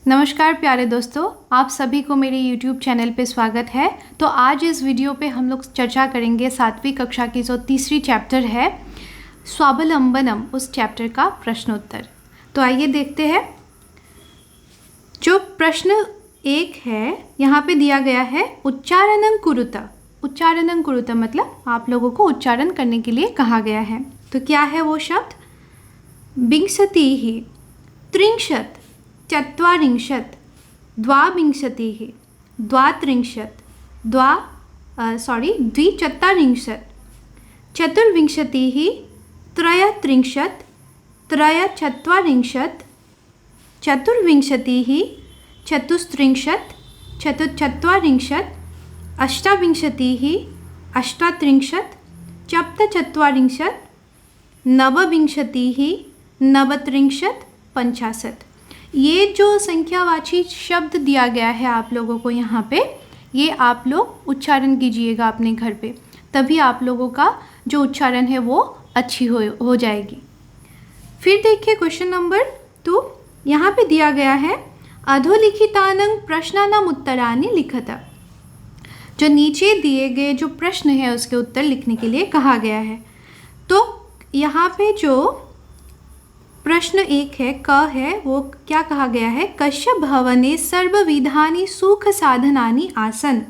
नमस्कार प्यारे दोस्तों, आप सभी को मेरे YouTube चैनल पे स्वागत है। तो आज इस वीडियो पे हम लोग चर्चा करेंगे 7वीं कक्षा की जो तीसरी चैप्टर है स्वावलंबनम, उस चैप्टर का प्रश्नोत्तर। तो आइए देखते हैं। जो प्रश्न 1 है यहाँ पे दिया गया है उच्चारणं कुरुत। उच्चारणं कुरुत मतलब आप लोगों को उच्चारण करने के लिए कहा गया है। तो क्या है वो शब्द? विंशतिः, त्रिंशत्, चत्वारिंशत्, द्वाविंशतिः, द्वात्रिंशत्, द्विचत्वारिंशत्, चतुर्विंशतिः, त्रयत्रिंशत्, त्रयचत्वारिंशत्, चतुर्विंशतिः, चतुस्त्रिंशत्, चतुश्चत्वारिंशत्, अष्टाविंशतिः, अष्टात्रिंशत्, सप्तचत्वारिंशत्, नवविंशतिः, नवत्रिंशत्, 50। ये जो संख्यावाची शब्द दिया गया है आप लोगों को यहाँ पे, ये आप लोग उच्चारण कीजिएगा अपने घर पे, तभी आप लोगों का जो उच्चारण है वो अच्छी हो जाएगी। फिर देखिए क्वेश्चन नंबर 2, यहाँ पे दिया गया है अधोलिखितानां प्रश्नानां उत्तराणि लिखत। जो नीचे दिए गए जो प्रश्न है उसके उत्तर लिखने के लिए कहा गया है। तो यहाँ पे जो प्रश्न 1 है क है, वो क्या कहा गया है? कस्य भवने सर्वविधानि सुख साधनानि आसन।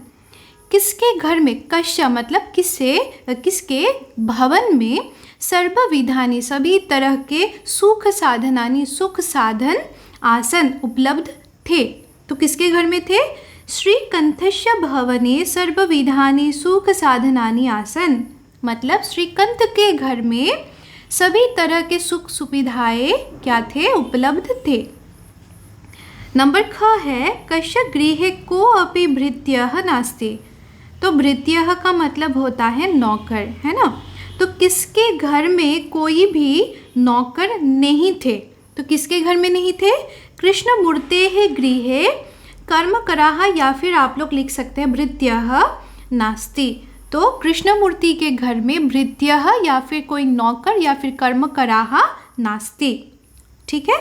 किसके घर में? कस्य मतलब किसके भवन में सर्वविधानि सभी तरह के सुख साधनानि सुख साधन आसन उपलब्ध थे। तो किसके घर में थे? श्रीकंठस्य भवने सर्वविधानि सुख साधनानि आसन मतलब श्रीकंठ के घर में सभी तरह के सुख सुविधाएं क्या थे? उपलब्ध थे। नंबर ख है कस्य गृहे को अपि भृत्यः नास्ति। तो भृत्यः का मतलब होता है नौकर, है ना। तो किसके घर में कोई भी नौकर नहीं थे? तो किसके घर में नहीं थे? कृष्णमूर्तेः गृहे कर्मकराः, या फिर आप लोग लिख सकते हैं भृत्यः नास्ति। तो कृष्णमूर्ति के घर में भृत्यः या फिर कोई नौकर या फिर कर्मकराः नास्ति। ठीक है।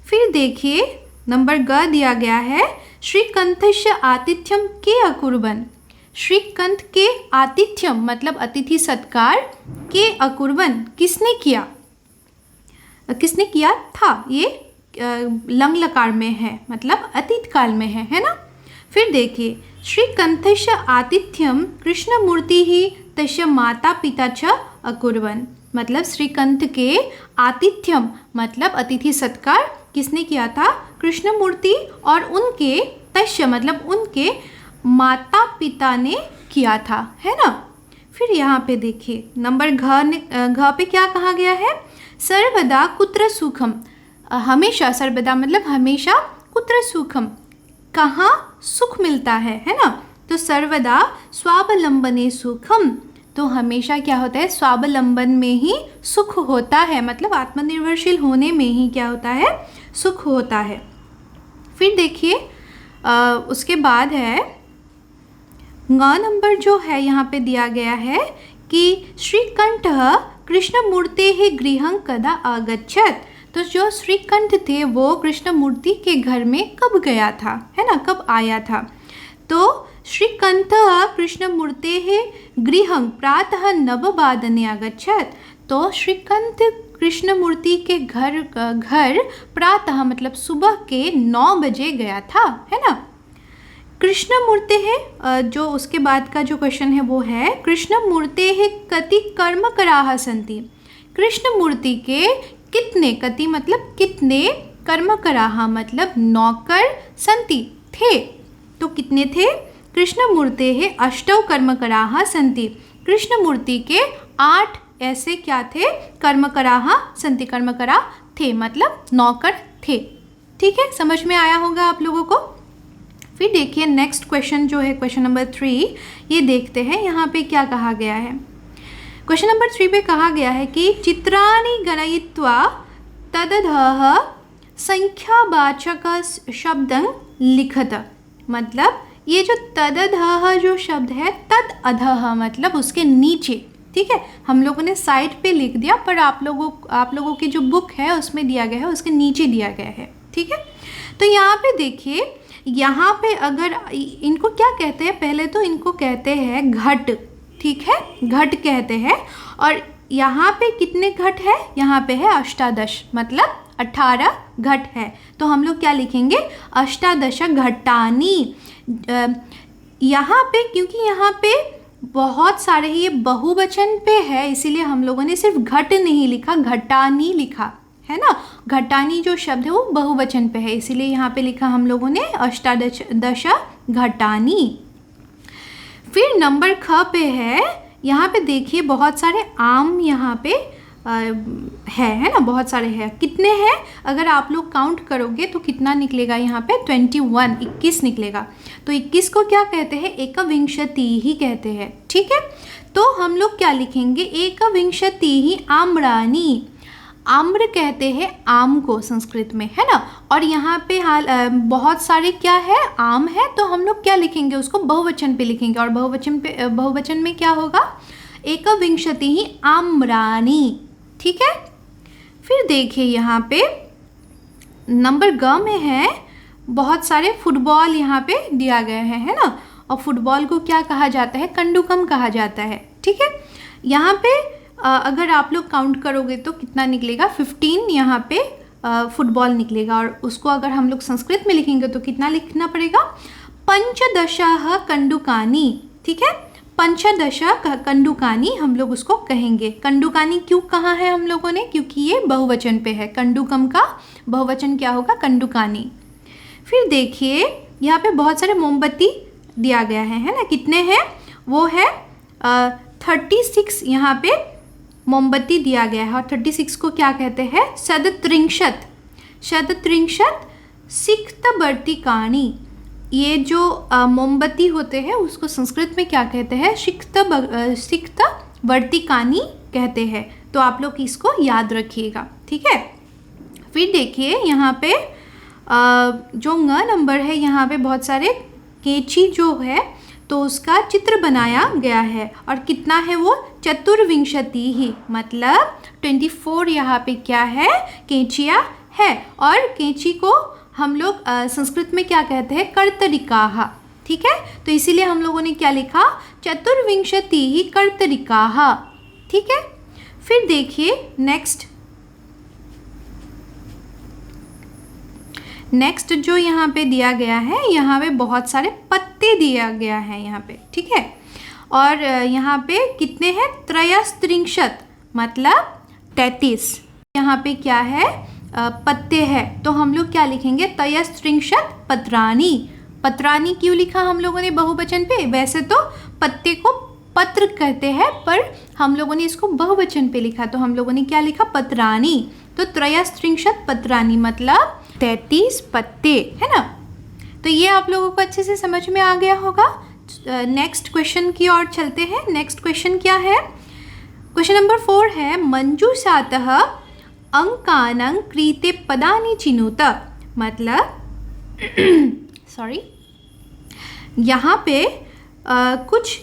फिर देखिए नंबर ग दिया गया है श्रीकंठस्य आतिथ्यम के अकुर्वन्। श्रीकंठ के आतिथ्यम मतलब अतिथि सत्कार के अकुर्वन् किसने किया? किसने किया था? ये लंग लकार में है मतलब अतीत काल में है ना। फिर देखिए श्रीकंठस्य आतिथ्यम कृष्णमूर्तिः तस्य माता पिता च अकुर्वन् मतलब श्रीकंठ के आतिथ्यम मतलब अतिथि सत्कार किसने किया था? कृष्णमूर्ति और उनके तस्य मतलब उनके माता पिता ने किया था, है ना। फिर यहाँ पे देखिए नंबर घ पे क्या कहा गया है? सर्वदा कुत्र सुखम। हमेशा, सर्वदा मतलब हमेशा, कुत्र सुखम कहाँ सुख मिलता है ना। तो सर्वदा स्वावलंबने सुखम, तो हमेशा क्या होता है? स्वावलंबन में ही सुख होता है मतलब आत्मनिर्भरशील होने में ही क्या होता है? सुख होता है। फिर देखिए उसके बाद है ग नंबर जो है यहाँ पे दिया गया है कि श्रीकंठः कृष्णमूर्तेः गृहं कदा आगच्छत्। तो जो श्रीकंठ थे वो कृष्णमूर्ति के घर में कब गया था, है ना, कब आया था? तो श्रीकंठः कृष्णमूर्तेः गृहं प्रातः 9 आगच्छत्। तो श्रीकंठ कृष्णमूर्ति के घर प्रातः मतलब सुबह के 9 बजे गया था, है ना। कृष्णमूर्तेः जो उसके बाद का जो क्वेश्चन है वो है कृष्णमूर्तेः कति कर्मकराः सन्ति। कृष्णमूर्ति के कितने, कति मतलब कितने, कर्मकराः मतलब नौकर, सन्ति थे। तो कितने थे? कृष्णमूर्तेः अष्टौ कर्मकराः सन्ति। कृष्णमूर्ति के 8 ऐसे क्या थे? कर्मकराः सन्ति, कर्मकरा थे मतलब नौकर थे। ठीक है, समझ में आया होगा आप लोगों को। फिर देखिए नेक्स्ट क्वेश्चन जो है क्वेश्चन नंबर 3, ये देखते हैं यहाँ पे क्या कहा गया है। क्वेश्चन नंबर 3 पे कहा गया है कि चित्राणि गणयित्वा तदधः संख्यावाचक शब्दं लिखत। मतलब ये जो तदधः जो शब्द है, तद अधः मतलब उसके नीचे। ठीक है, हम लोगों ने साइड पे लिख दिया, पर आप लोगों की जो बुक है उसमें दिया गया है उसके नीचे दिया गया है। ठीक है, तो यहाँ पे देखिए, यहाँ पे अगर इनको क्या कहते हैं, पहले तो इनको कहते हैं घट, ठीक है, घट कहते हैं। और यहाँ पे कितने घट है, यहाँ पे है अष्टादश, मतलब 18 घट है। तो हम लोग क्या लिखेंगे, अष्टादश घटानी। यहाँ पे क्योंकि यहाँ पे बहुत सारे ये बहुवचन पे है, इसीलिए हम लोगों ने सिर्फ घट नहीं लिखा, घटानी लिखा है ना। घटानी जो शब्द है वो बहुवचन पे है, इसीलिए यहाँ पे लिखा हम लोगों ने अष्टादश घटानी। फिर नंबर ख पे है, यहाँ पे देखिए बहुत सारे आम यहाँ पे है ना, बहुत सारे हैं। कितने हैं, अगर आप लोग काउंट करोगे तो कितना निकलेगा, यहाँ पे 21, 21 निकलेगा। तो 21 को क्या कहते हैं, एकविंशति ही कहते हैं, ठीक है। तो हम लोग क्या लिखेंगे, एकविंशति ही आम्रानी। आम्र कहते हैं आम को संस्कृत में, है ना। और यहाँ पे बहुत सारे क्या है, आम है, तो हम लोग क्या लिखेंगे, उसको बहुवचन पे लिखेंगे। और बहुवचन में क्या होगा, एकविंशति ही आम्रानी, ठीक है। फिर देखिए यहाँ पे नंबर ग में है, बहुत सारे फुटबॉल यहाँ पे दिया गया है ना। और फुटबॉल को क्या कहा जाता है, कंडुकम कहा जाता है, ठीक है। यहाँ पे अगर आप लोग काउंट करोगे तो कितना निकलेगा, 15 यहाँ पे फुटबॉल निकलेगा। और उसको अगर हम लोग संस्कृत में लिखेंगे तो कितना लिखना पड़ेगा, पंचदशः कंडुकानी, ठीक है। पंचदश कंडुकानी हम लोग उसको कहेंगे। कंडुकानी क्यों कहा है हम लोगों ने, क्योंकि ये बहुवचन पे है। कंडुकम का बहुवचन क्या होगा, कंडुकानी। फिर देखिए यहाँ पे बहुत सारे मोमबत्ती दिया गया है ना। कितने हैं, वो है 36 यहाँ पे मोमबत्ती दिया गया है। और 36 को क्या कहते हैं, शतत्रिंशत्, शतत्रिंशत् सिक्तवर्तिकानि। ये जो मोमबत्ती होते हैं उसको संस्कृत में क्या कहते हैं, सिक्तवर्तिकानि कहते हैं। तो आप लोग इसको याद रखिएगा, ठीक है। फिर देखिए यहाँ पे जो ङ नंबर है, यहाँ पे बहुत सारे केची जो है तो उसका चित्र बनाया गया है। और कितना है वो, चतुर्विंशति ही, मतलब 24 यहाँ पे क्या है, केचिया है। और केची को हम लोग संस्कृत में क्या कहते हैं, कर्तरिकाः, ठीक है। तो इसीलिए हम लोगों ने क्या लिखा, चतुर्विंशति ही कर्तरिकाः, ठीक है। फिर देखिए नेक्स्ट जो यहाँ पे दिया गया है, यहाँ पे बहुत सारे पत्ते दिया गया है यहाँ पे, ठीक है। और यहाँ पे कितने हैं, त्रयस्त्रिंशत्, मतलब 33 यहाँ पे क्या है, पत्ते हैं। तो हम लोग क्या लिखेंगे, त्रयस्त्रिंशत् पत्राणि। पत्राणि क्यों लिखा हम लोगों ने बहुवचन पे, वैसे तो पत्ते को पत्र कहते हैं, पर हम लोगों ने इसको बहुवचन पे लिखा, तो हम लोगों ने क्या लिखा, पत्राणि। तो त्रयस्त्रिंशत् पत्राणि मतलब 33 पत्ते, है ना। तो ये आप लोगों को अच्छे से समझ में आ गया होगा। नेक्स्ट क्वेश्चन की ओर चलते हैं। नेक्स्ट क्वेश्चन क्या है, क्वेश्चन नंबर 4 है, मंजूषातः अंकानां क्रीते पदानि चिनुत। मतलब सॉरी, यहाँ पे कुछ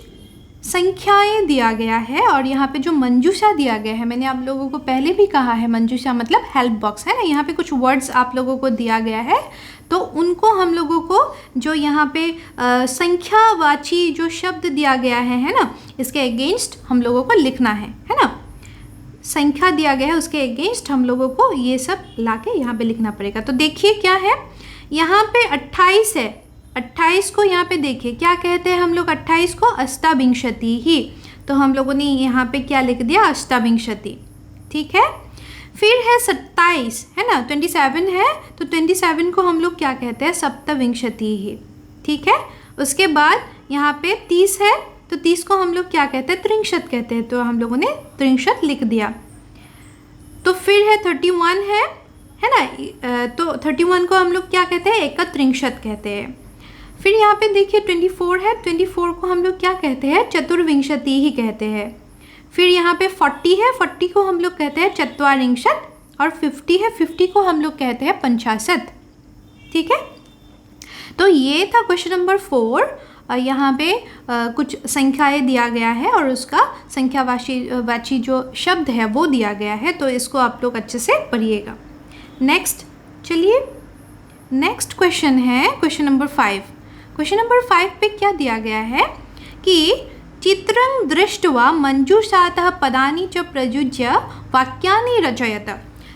संख्याएं दिया गया है। और यहाँ पे जो मंजूषा दिया गया है, मैंने आप लोगों को पहले भी कहा है, मंजूषा मतलब हेल्प बॉक्स, है ना। यहाँ पे कुछ वर्ड्स आप लोगों को दिया गया है, तो उनको हम लोगों को जो यहाँ पे संख्यावाची जो शब्द दिया गया है ना, इसके अगेंस्ट हम लोगों को लिखना है ना। संख्या दिया गया है, उसके अगेंस्ट हम लोगों को ये सब लाके यहाँ पे लिखना पड़ेगा। तो देखिए क्या है, यहाँ पे 28 है। 28 को यहाँ पे देखिए क्या कहते हैं हम लोग, 28 को अष्टाविंशति ही। तो हम लोगों ने यहाँ पे क्या लिख दिया, अष्टाविंशति, ठीक है। फिर है 27, है ना, 27 है, तो 27 को हम लोग क्या कहते हैं, सप्तविंशति ही, ठीक है। उसके बाद यहाँ पे 30 है, तो 30 को हम लोग क्या कहते हैं, त्रिंशत् कहते हैं, तो हम लोगों ने त्रिंशत् लिख दिया। तो फिर है 31 है ना, तो 31 को हम लोग क्या कहते हैं, एकत्रिंशत् कहते हैं। फिर यहाँ पे देखिए 24 है, 24 को हम लोग क्या कहते हैं, चतुर्विंशति ही कहते हैं। फिर यहाँ पे 40 है, 40 को हम लोग कहते हैं चत्वारिंशत्। और 50 है, 50 को हम लोग कहते हैं पंचाशत्, ठीक है। तो ये था क्वेश्चन नंबर 4। यहाँ पे कुछ संख्याएं दिया गया है और उसका संख्यावाची जो शब्द है वो दिया गया है, तो इसको आप लोग अच्छे से पढ़िएगा। नेक्स्ट चलिए नेक्स्ट क्वेश्चन है क्वेश्चन नंबर 5। क्वेश्चन नंबर 5 पे क्या दिया गया है कि चित्रं दृष्ट्वा मंजूषातः पदानि च प्रयुज्य वाक्यानि रचयत।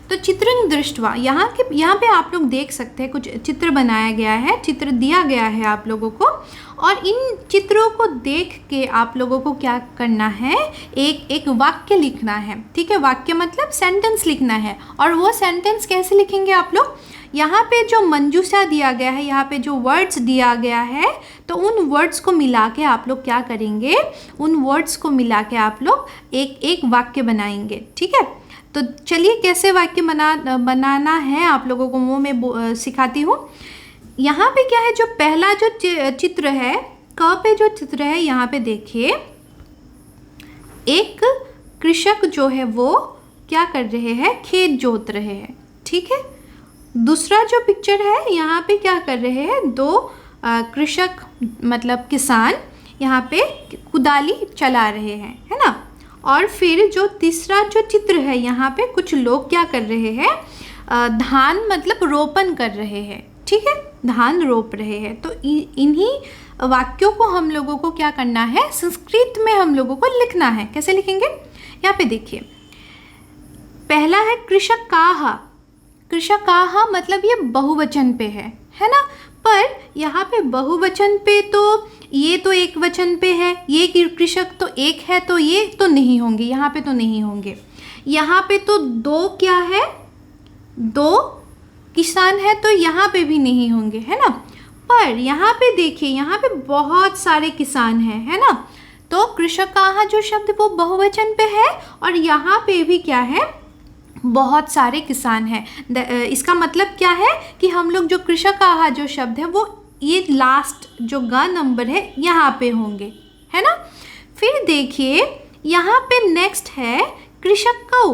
तो चित्रं दृष्ट्वा यहाँ पे आप लोग देख सकते हैं कुछ चित्र बनाया गया है, चित्र दिया गया है आप लोगों को, और इन चित्रों को देख के आप लोगों को क्या करना है, एक वाक्य लिखना है। ठीक है, वाक्य मतलब सेंटेंस लिखना है। और वो सेंटेंस कैसे लिखेंगे आप लोग, यहाँ पे जो मंजूषा दिया गया है, यहाँ पे जो वर्ड्स दिया गया है, तो उन वर्ड्स को मिला के आप लोग क्या करेंगे, उन वर्ड्स को मिला के आप लोग एक वाक्य बनाएंगे। ठीक है, तो चलिए कैसे वाक्य बनाना है आप लोगों को वो मैं सिखाती हूँ। यहाँ पे क्या है, जो पहला जो चित्र है, क पे जो चित्र है, यहाँ पे देखिए एक कृषक जो है वो क्या कर रहे हैं, खेत जोत रहे हैं। ठीक है, दूसरा जो पिक्चर है यहाँ पे क्या कर रहे हैं, दो कृषक मतलब किसान यहाँ पे कुदाली चला रहे हैं, है ना। और फिर जो तीसरा जो चित्र है यहाँ पे कुछ लोग क्या कर रहे हैं, धान मतलब रोपण कर रहे हैं। ठीक है, धान रोप रहे हैं। तो इन्हीं वाक्यों को हम लोगों को क्या करना है, संस्कृत में हम लोगों को लिखना है। कैसे लिखेंगे, यहाँ पे देखिए पहला है कृषकाः। कृषकाः मतलब ये बहुवचन पे है ना। पर यहाँ पे बहुवचन पे तो ये तो एक वचन पे है, ये कृषक तो एक है, तो ये तो नहीं होंगे, यहाँ पे तो नहीं होंगे। यहाँ पे तो दो क्या है, दो किसान है, तो यहाँ पे भी नहीं होंगे, है ना। पर यहाँ पे देखिए, यहाँ पे बहुत सारे किसान हैं, है ना। तो कृषकाः जो शब्द वो बहुवचन पे है, और यहाँ पे भी क्या है, बहुत सारे किसान हैं। इसका मतलब क्या है कि हम लोग जो कृषकाः जो शब्द है वो ये लास्ट जो ग नंबर है यहाँ पे होंगे, है ना। फिर देखिए यहाँ पे नेक्स्ट है कृषकौ।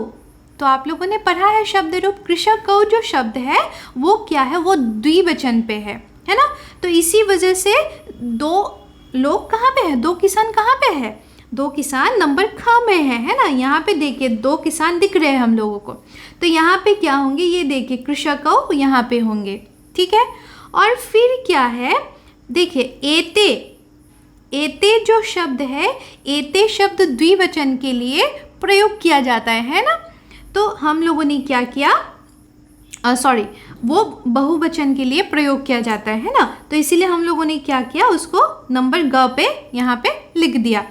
तो आप लोगों ने पढ़ा है शब्द रूप, कृषकौ जो शब्द है वो क्या है, वो द्विवचन पे है ना। तो इसी वजह से दो लोग कहाँ पे है, दो किसान कहाँ पे है, दो किसान नंबर ख में है ना। यहाँ पे देखिए दो किसान दिख रहे हैं हम लोगों को, तो यहाँ पे क्या होंगे, ये देखिए कृषकौ यहाँ पे होंगे। ठीक है, और फिर क्या है, देखिए एते। एते जो शब्द है, एते शब्द द्विवचन के लिए प्रयोग किया जाता है ना। तो हम लोगों ने क्या किया, वो बहुवचन के लिए प्रयोग किया जाता है ना। तो इसीलिए हम लोगों ने क्या किया, उसको नंबर ग पे यहाँ पे लिख दिया।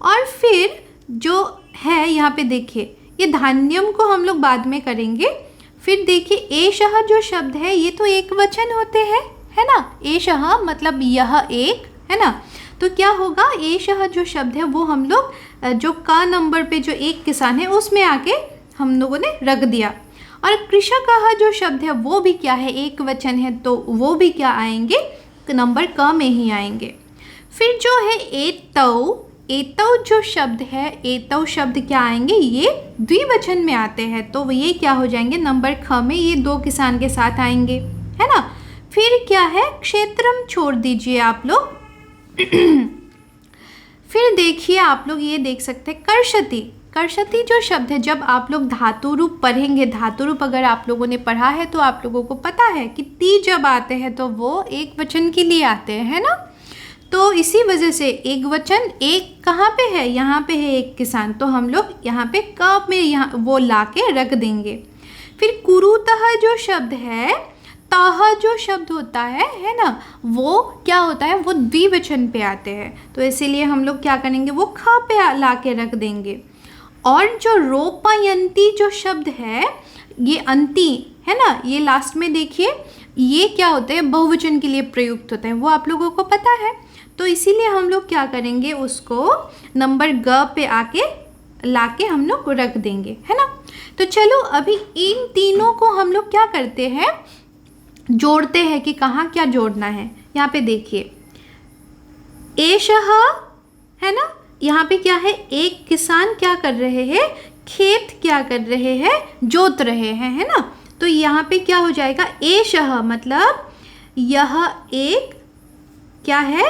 और फिर जो है यहाँ पे देखिए, ये धान्यम को हम लोग बाद में करेंगे। फिर देखिए एषः जो शब्द है ये तो एक वचन होते हैं, है ना। एषः मतलब यह एक, है ना। तो क्या होगा, एषः जो शब्द है वो हम लोग जो क नंबर पे जो एक किसान है उसमें आके हम लोगों ने रख दिया। और कृषकः जो शब्द है वो भी क्या है, एक वचन है, तो वो भी क्या आएंगे, नंबर क में ही आएंगे। फिर जो है एतौ। एतौ जो शब्द है, एतौ शब्द क्या आएंगे, ये द्विवचन में आते हैं, तो ये क्या हो जाएंगे, नंबर ख में ये दो किसान के साथ आएंगे, है ना। फिर क्या है, क्षेत्रम छोड़ दीजिए आप लोग। फिर देखिए आप लोग ये देख सकते हैं कर्षति। कर्षति जो शब्द है, जब आप लोग धातु रूप पढ़ेंगे, धातु रूप अगर आप लोगों ने पढ़ा है तो आप लोगों को पता है कि ती जब आते हैं तो वो एक वचन के लिए आते हैं, है ना। तो इसी वजह से एक वचन, एक कहाँ पे है, यहाँ पे है एक किसान, तो हम लोग यहाँ पे क में यहाँ वो ला के रख देंगे। फिर कुरुतः जो शब्द है, तह जो शब्द होता है ना, वो क्या होता है, वो द्विवचन पे आते हैं, तो इसीलिए हम लोग क्या करेंगे, वो ख पे ला के रख देंगे। और जो रोपयंती जो शब्द है, ये अंति है ना, ये लास्ट में देखिए, ये क्या होते हैं, बहुवचन के लिए प्रयुक्त होते हैं, वो आप लोगों को पता है। तो इसीलिए हम लोग क्या करेंगे, उसको नंबर ग पे आके लाके हम लोग रख देंगे, है ना। तो चलो अभी इन तीनों को हम लोग क्या करते हैं, जोड़ते हैं कि कहाँ क्या जोड़ना है। यहाँ पे देखिए एषः है ना, यहाँ पे क्या है, एक किसान क्या कर रहे हैं, खेत क्या कर रहे हैं, जोत रहे हैं, है ना। तो यहाँ पे क्या हो जाएगा, एषः मतलब यह एक क्या है,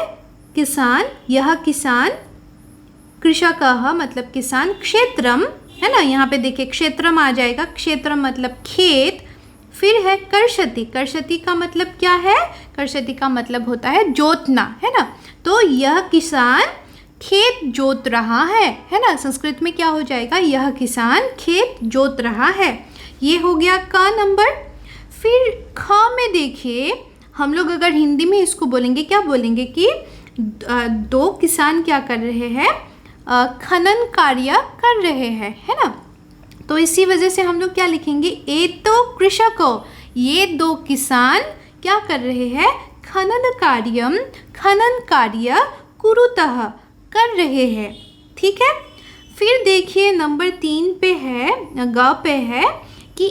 किसान, यह किसान, कृषकः मतलब किसान, क्षेत्रम है ना, यहाँ पे देखिए क्षेत्रम आ जाएगा, क्षेत्रम मतलब खेत। फिर है कर्षति। कर्षति का मतलब क्या है? कर्षति का मतलब होता है जोतना, है ना। तो यह किसान खेत जोत रहा है ना। संस्कृत में क्या हो जाएगा? यह किसान खेत जोत रहा है। ये हो गया का नंबर। फिर ख में देखिए, हम लोग अगर हिंदी में इसको बोलेंगे, क्या बोलेंगे कि दो किसान क्या कर रहे हैं? खनन कार्य कर रहे हैं, है ना। तो इसी वजह से हम लोग क्या लिखेंगे? ए तो कृषको, ये दो किसान क्या कर रहे हैं? खनन कार्य कुरुतः, कर रहे हैं। ठीक है। फिर देखिए नंबर 3 पे है, ग पे है कि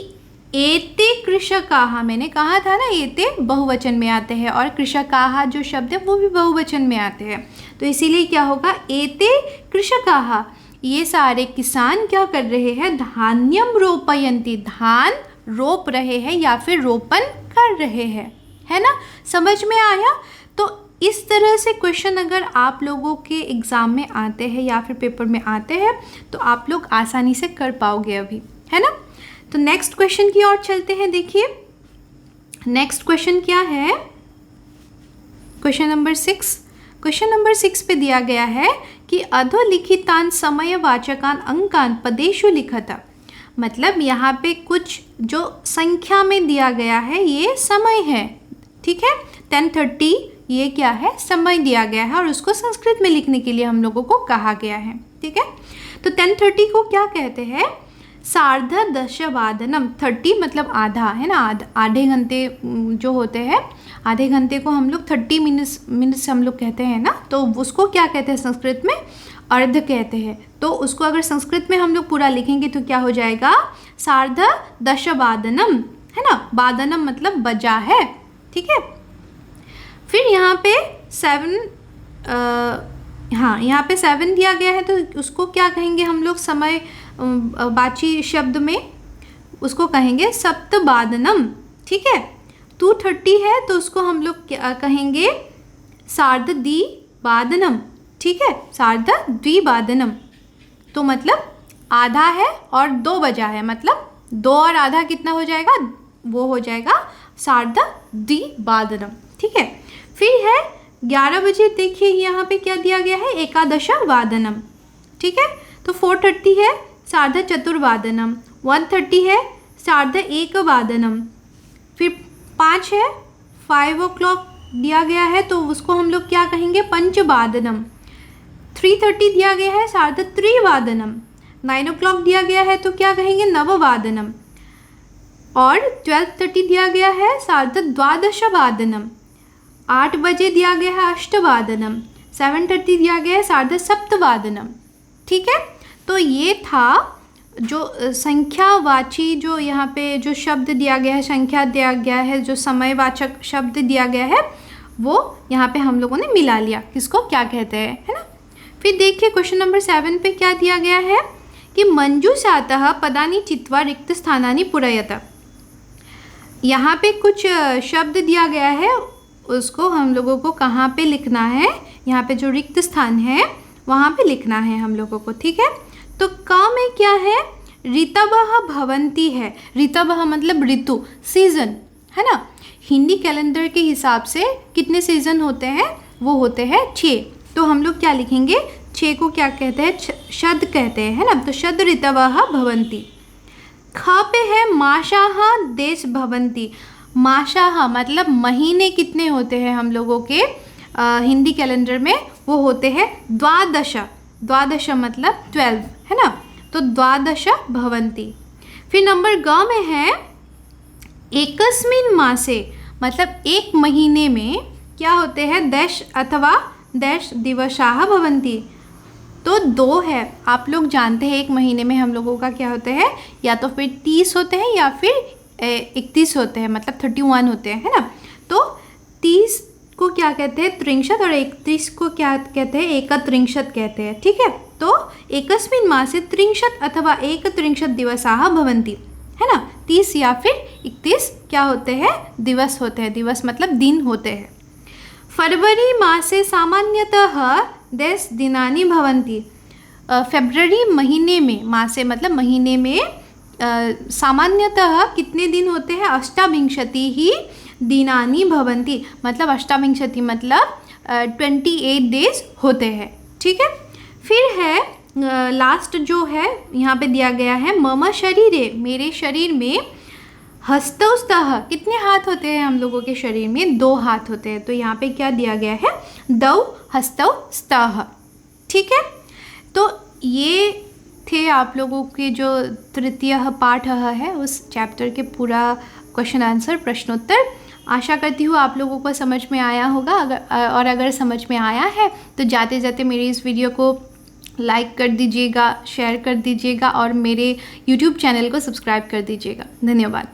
एते कृषकाः। मैंने कहा था ना एते बहुवचन में आते हैं और कृषकाः जो शब्द है वो भी बहुवचन में आते हैं। तो इसीलिए क्या होगा? एते कृषकाः, ये सारे किसान क्या कर रहे हैं? धान्यम रोपयन्ति, धान रोप रहे हैं या फिर रोपण कर रहे हैं, है ना। समझ में आया? तो इस तरह से क्वेश्चन अगर आप लोगों के एग्ज़ाम में आते हैं या फिर पेपर में आते हैं तो आप लोग आसानी से कर पाओगे अभी, है ना। तो नेक्स्ट क्वेश्चन की ओर चलते हैं। देखिए नेक्स्ट क्वेश्चन क्या है? Question number 6। क्वेश्चन नंबर 6 पे दिया गया है कि अधोलिखितान समयवाचकान अंकान पदेषु लिखत। मतलब यहाँ पे कुछ जो संख्या में दिया गया है ये समय है, ठीक है। 10:30 ये क्या है? समय दिया गया है और उसको संस्कृत में लिखने के लिए हम लोगों को कहा गया है, ठीक है। तो 10:30 को क्या कहते हैं? सार्धदशवादनम। 30 मतलब आधा, है ना। आधे घंटे जो होते हैं, आधे घंटे को हम लोग 30 मिनट्स हम लोग कहते हैं ना। तो उसको क्या कहते हैं संस्कृत में? अर्ध कहते हैं। तो उसको अगर संस्कृत में हम लोग पूरा लिखेंगे तो क्या हो जाएगा? सार्धदशवादनम, है ना। वादनम मतलब बजा है, ठीक है। फिर यहाँ पे 7 यहाँ पे 7 दिया गया है तो उसको क्या कहेंगे हम लोग? समय वाची शब्द में उसको कहेंगे सप्तवादनम, ठीक है। 2:30 है तो उसको हम लोग क्या कहेंगे? सार्धद्विवादनम, ठीक है। सार्धद्विवादनम तो मतलब आधा है और 2 बजा है, मतलब 2 और आधा कितना हो जाएगा? वो हो जाएगा सार्धद्विवादनम, ठीक है। फिर है 11 बजे। देखिए यहाँ पे क्या दिया गया है? एकादशवादनम, ठीक है। तो 4:30 है सार्धचतुर्वादनम। 1:30 है सार्ध-एकवादनम। फिर 5 है 5 o'clock दिया गया है तो उसको हम लोग क्या कहेंगे? पंचवादनम। 3:30 दिया गया है सार्ध-त्रिवादनम। 9 o'clock दिया गया है तो क्या कहेंगे? नववादनम। और 12:30 दिया गया है सार्ध-द्वादशवादनम। 8 बजे दिया गया है अष्टवादनम। 7:30 दिया गया है सार्ध-सप्तवादनम, ठीक है। तो ये था जो संख्यावाची, जो यहाँ पे जो शब्द दिया गया है, संख्या दिया गया है, जो समयवाचक शब्द दिया गया है वो यहाँ पे हम लोगों ने मिला लिया, किसको क्या कहते हैं, है ना। फिर देखिए क्वेश्चन नंबर 7 पे क्या दिया गया है कि मंजूषातः पदानि चित्वा रिक्त स्थानानि पूरयत। यहाँ पे कुछ शब्द दिया गया है, उसको हम लोगों को कहाँ पे लिखना है? यहाँ पे जो रिक्त स्थान है वहाँ पे लिखना है हम लोगों को, ठीक है। तो क में क्या है? ऋतवः भवन्ति है। ऋतवः मतलब ऋतु, सीजन, है ना। हिंदी कैलेंडर के हिसाब से कितने सीजन होते हैं? वो होते हैं 6। तो हम लोग क्या लिखेंगे? 6 को क्या कहते हैं? शद कहते हैं, है ना। तो शद ऋतवः भवन्ति। ख पे है मासाः देश भवन्ति। मासाः मतलब महीने कितने होते हैं हम लोगों के हिंदी कैलेंडर में? वो होते हैं 12। 12 मतलब 12, है ना। तो 12 भवन्ति। फिर नंबर ग में है एकस्मिन् मासे, मतलब एक महीने में क्या होते हैं? 10 अथवा 10 दिवसाः भवन्ति। तो 2 है, आप लोग जानते हैं एक महीने में हम लोगों का क्या होते हैं? या तो फिर 30 होते हैं या फिर 31 होते हैं, मतलब 31 होते हैं, है ना। तो 30 को क्या कहते हैं? त्रिंशत। और 31 को क्या कहते हैं? एकत्रिंशत कहते हैं, ठीक है। तो एकस्मिन् मासे त्रिंशत अथवा एकत्रिंशत दिवसाः भवन्ति, है ना। 30 या फिर 31 क्या होते हैं? दिवस होते हैं। दिवस मतलब दिन होते हैं। फरवरी मासे सामान्यतः 10 दिनानि भवन्ति। फरवरी महीने में, मासे मतलब महीने में सामान्यतः कितने दिन होते हैं? अष्टाविंशतिः दिनानि भवन्ति, मतलब अष्टाविंशति मतलब 28 डेज होते हैं। ठीक है, फिर है लास्ट जो है यहाँ पे दिया गया है मम शरीरे, मेरे शरीर में, हस्तौ स्तः, कितने हाथ होते हैं हम लोगों के शरीर में? 2 हाथ होते हैं। तो यहाँ पे क्या दिया गया है? दौ हस्तौ स्तः। ठीक है, तो ये थे आप लोगों के जो तृतीय पाठ है उस चैप्टर के पूरा क्वेश्चन आंसर प्रश्नोत्तर। आशा करती हूँ आप लोगों को समझ में आया होगा। अगर समझ में आया है तो जाते जाते मेरी इस वीडियो को लाइक कर दीजिएगा, शेयर कर दीजिएगा और मेरे YouTube चैनल को सब्सक्राइब कर दीजिएगा। धन्यवाद।